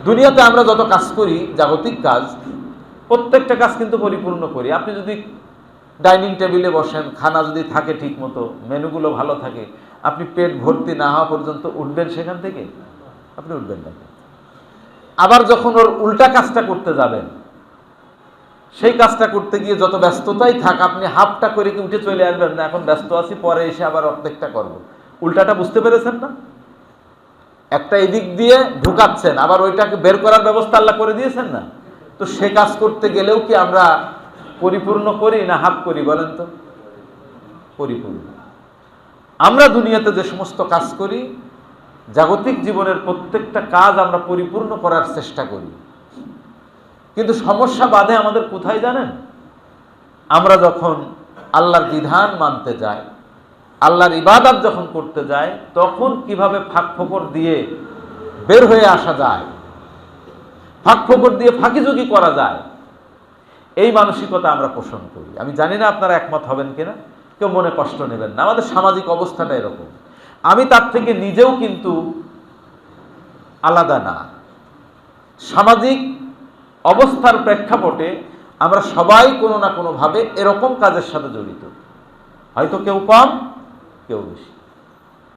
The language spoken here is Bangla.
দুনিয়াতে আমরা যত কাজ করি, জাগতিক কাজ, প্রত্যেকটা কাজ কিন্তু পরিপূর্ণ করি। আপনি যদি ডাইনিং টেবিলে বসেন, খানা যদি থাকে ঠিক মতো, মেনুগুলো ভালো থাকে, আপনি পেট ভর্তি না হওয়া পর্যন্ত উঠবেন সেখান থেকে? আপনি উঠবেন না। আবার যখন ওর উল্টা কাজটা করতে যাবেন, সেই কাজটা করতে গিয়ে যত ব্যস্ততাই থাক, আপনি হাফটা করে কি উঠে চলে আসবেন না, এখন ব্যস্ত আছি, পরে এসে আবার অর্ধেকটা করব। উল্টাটা বুঝতে পেরেছেন না? একটা এদিক দিয়ে ঢুকাচ্ছেন, আবার ওইটাকে বের করার ব্যবস্থা আল্লাহ করে দিয়েছেন না? তো সে কাজ করতে গেলেও কি আমরা পরিপূর্ণ করি না হাফ করি বলেন তো? পরিপূর্ণ। আমরা দুনিয়াতে যে সমস্ত কাজ করি, জাগতিক জীবনের প্রত্যেকটা কাজ আমরা পরিপূর্ণ করার চেষ্টা করি, কিন্তু সমস্যা বাধে আমাদের কোথায় জানেন? আমরা যখন আল্লাহর বিধান মানতে যাই, আল্লাহর ইবাদত যখন করতে যাই, তখন কিভাবে ফাঁক ফোকর দিয়ে বের হয়ে আসা যায়, ফাঁক ফোকর দিয়ে ফাঁকিঝুঁকি করা যায়, এই মানসিকতা আমরা পোষণ করি। আমি জানি না আপনারা একমত হবেন কিনা, কেউ মনে কষ্ট নেবেন না। আমাদের সামাজিক অবস্থাটা এরকম। আমি তার থেকে নিজেও কিন্তু আলাদা না। সামাজিক অবস্থার প্রেক্ষাপটে আমরা সবাই কোনো না কোনোভাবে এরকম কাজের সাথে জড়িত, হয়তো কেউ কম কেউ বেশি।